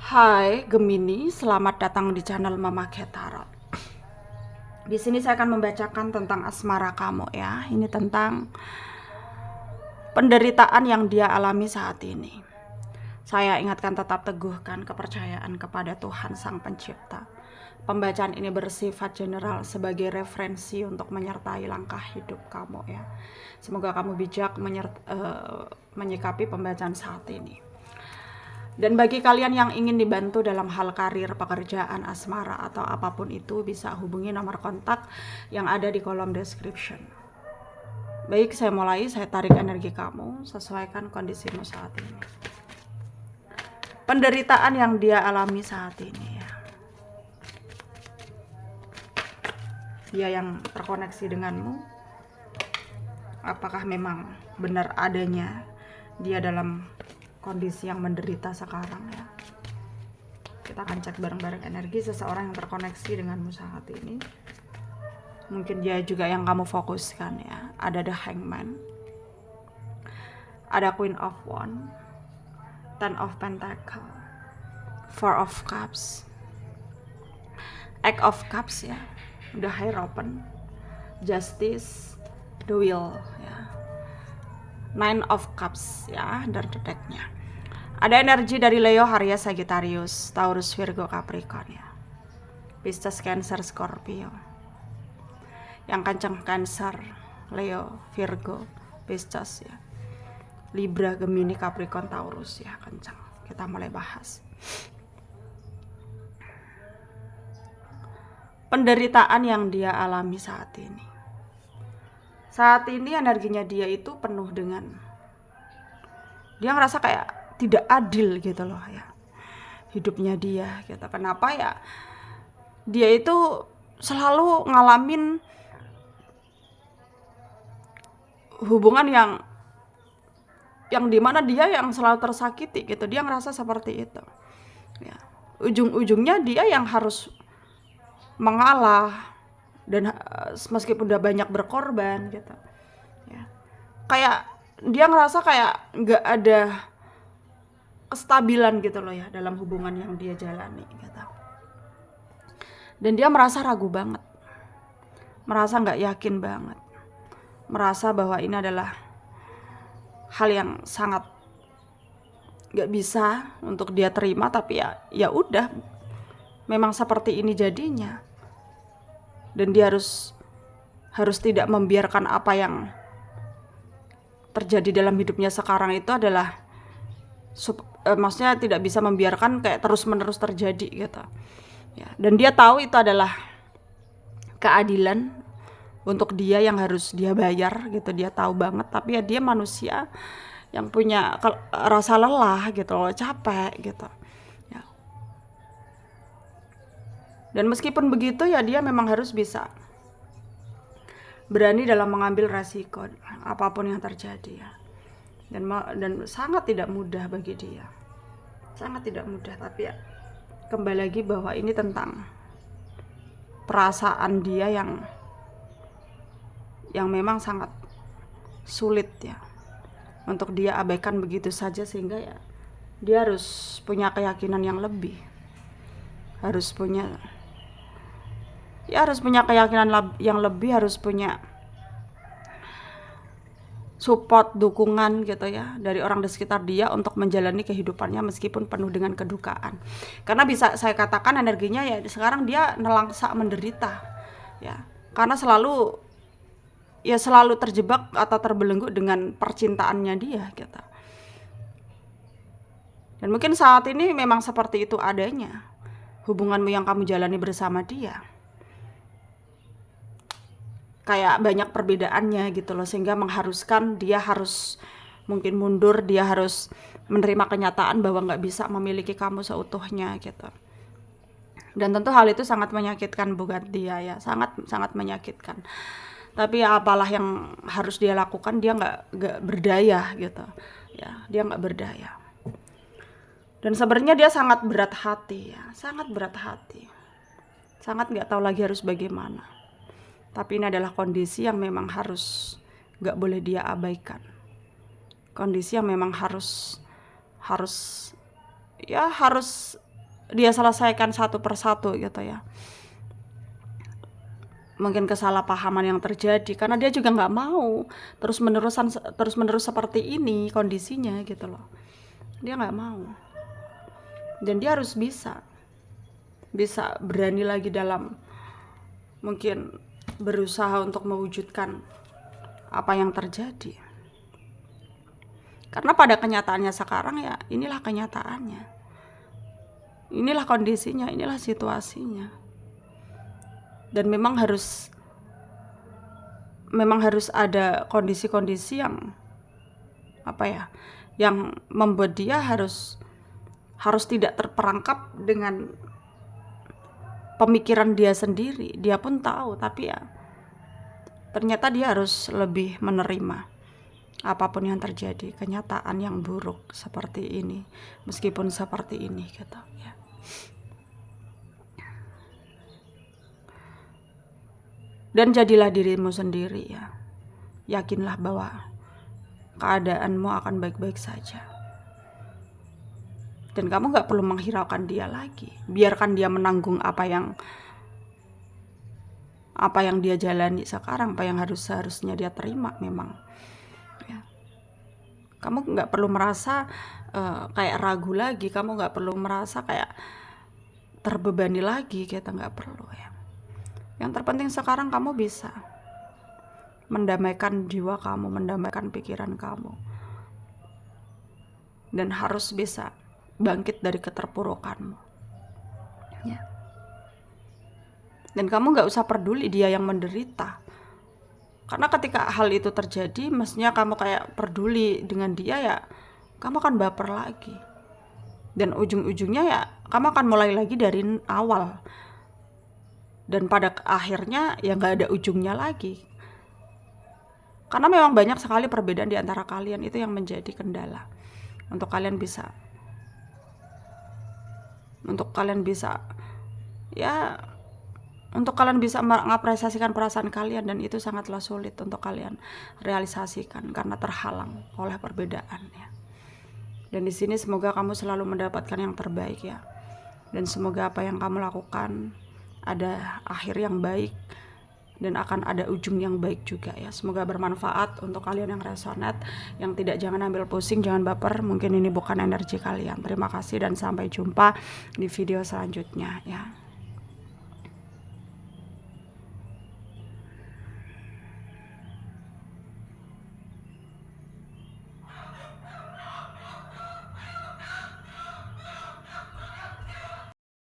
Hai Gemini, selamat datang di channel Mama Tarot. Di sini saya akan membacakan tentang asmara kamu ya. Ini tentang penderitaan yang dia alami saat ini. Saya ingatkan tetap teguhkan kepercayaan kepada Tuhan Sang Pencipta. Pembacaan ini bersifat general sebagai referensi untuk menyertai langkah hidup kamu ya. Semoga kamu bijak menyikapi pembacaan saat ini. Dan bagi kalian yang ingin dibantu dalam hal karir, pekerjaan, asmara, atau apapun itu, bisa hubungi nomor kontak yang ada di kolom description. Baik, saya mulai. Saya tarik energi kamu, sesuaikan kondisimu saat ini. Penderitaan yang dia alami saat ini ya. Dia yang terkoneksi denganmu, apakah memang benar adanya dia dalam kondisi yang menderita sekarang ya. Kita akan cek bareng-bareng energi seseorang yang terkoneksi denganmu saat ini. Mungkin dia juga yang kamu fokuskan ya. Ada The Hangman, ada Queen of Wands, Ten of Pentacles, Four of Cups, Eight of Cups ya, The Hierophant, Justice, The Wheel ya, Nine of Cups ya, dan decknya. Ada energi dari Leo, Aries, Sagittarius, Taurus, Virgo, Capricorn ya. Pisces, Cancer, Scorpio. Yang kencang Cancer, Leo, Virgo, Pisces ya. Libra, Gemini, Capricorn, Taurus ya, kencang. Kita mulai bahas. Penderitaan yang dia alami saat ini. Saat ini energinya dia itu penuh dengan, dia ngerasa kayak tidak adil gitu loh ya, hidupnya dia gitu. Kenapa ya? Dia itu selalu ngalamin hubungan yang dimana dia yang selalu tersakiti gitu. Dia ngerasa seperti itu ya. Ujung-ujungnya dia yang harus mengalah, dan meskipun udah banyak berkorban gitu ya, kayak dia ngerasa kayak nggak ada kestabilan gitu loh ya dalam hubungan yang dia jalani gitu. Dan dia merasa ragu banget, merasa nggak yakin banget, merasa bahwa ini adalah hal yang sangat nggak bisa untuk dia terima. Tapi ya udah, memang seperti ini jadinya. Dan dia harus tidak membiarkan apa yang terjadi dalam hidupnya sekarang itu adalah maksudnya tidak bisa membiarkan kayak terus-menerus terjadi gitu ya. Dan dia tahu itu adalah keadilan untuk dia yang harus dia bayar gitu. Dia tahu banget, tapi ya dia manusia yang punya rasa lelah gitu loh, capek gitu ya. Dan meskipun begitu ya, dia memang harus bisa berani dalam mengambil resiko apapun yang terjadi ya. Dan sangat tidak mudah bagi dia, sangat tidak mudah. Tapi ya kembali lagi bahwa ini tentang perasaan dia yang memang sangat sulit ya untuk dia abaikan begitu saja. Sehingga ya dia harus punya keyakinan yang lebih, harus punya keyakinan yang lebih, harus punya support, dukungan gitu ya dari orang di sekitar dia untuk menjalani kehidupannya meskipun penuh dengan kedukaan. Karena bisa saya katakan energinya ya sekarang dia nelangsa menderita ya, karena selalu terjebak atau terbelenggu dengan percintaannya dia gitu. Dan mungkin saat ini memang seperti itu adanya hubunganmu yang kamu jalani bersama dia. Kayak banyak perbedaannya gitu loh, sehingga mengharuskan dia harus mungkin mundur, dia harus menerima kenyataan bahwa nggak bisa memiliki kamu seutuhnya gitu. Dan tentu hal itu sangat menyakitkan buat dia ya, sangat menyakitkan. Tapi ya apalah yang harus dia lakukan, dia nggak berdaya gitu ya, dia nggak berdaya. Dan sebenarnya dia sangat berat hati ya, sangat berat hati, sangat nggak tahu lagi harus bagaimana. Tapi ini adalah kondisi yang memang gak boleh dia abaikan. Kondisi yang memang harus dia selesaikan satu persatu gitu ya. Mungkin kesalahpahaman yang terjadi karena dia juga nggak mau terus menerus seperti ini kondisinya gitu loh. Dia nggak mau, dan dia harus bisa berani lagi dalam mungkin berusaha untuk mewujudkan apa yang terjadi. Karena pada kenyataannya sekarang ya inilah kenyataannya, inilah kondisinya, inilah situasinya. Dan memang harus ada kondisi-kondisi yang yang membuat dia harus tidak terperangkap dengan pemikiran dia sendiri. Dia pun tahu, tapi ya ternyata dia harus lebih menerima apapun yang terjadi, kenyataan yang buruk seperti ini, meskipun seperti ini gitu ya. Dan jadilah dirimu sendiri ya. Yakinlah bahwa keadaanmu akan baik-baik saja. Dan kamu gak perlu menghiraukan dia lagi. Biarkan dia menanggung apa yang dia jalani sekarang, apa yang seharusnya dia terima memang. Ya. Kamu gak perlu merasa kayak ragu lagi. Kamu gak perlu merasa kayak terbebani lagi. Kita gak perlu ya. Yang terpenting sekarang kamu bisa mendamaikan jiwa kamu, mendamaikan pikiran kamu. Dan harus bisa bangkit dari keterpurukanmu ya. Dan kamu gak usah peduli dia yang menderita, karena ketika hal itu terjadi, mestinya kamu kayak peduli dengan dia ya, kamu akan baper lagi. Dan ujung-ujungnya ya kamu akan mulai lagi dari awal. Dan pada akhirnya ya gak ada ujungnya lagi. Karena memang banyak sekali perbedaan di antara kalian, itu yang menjadi kendala. Untuk kalian bisa mengapresiasikan perasaan kalian, dan itu sangatlah sulit untuk kalian realisasikan karena terhalang oleh perbedaan ya. Dan di sini semoga kamu selalu mendapatkan yang terbaik ya. Dan semoga apa yang kamu lakukan ada akhir yang baik dan akan ada ujung yang baik juga ya. Semoga bermanfaat untuk kalian yang resonate. Yang tidak, jangan ambil pusing, jangan baper, mungkin ini bukan energi kalian. Terima kasih dan sampai jumpa di video selanjutnya ya.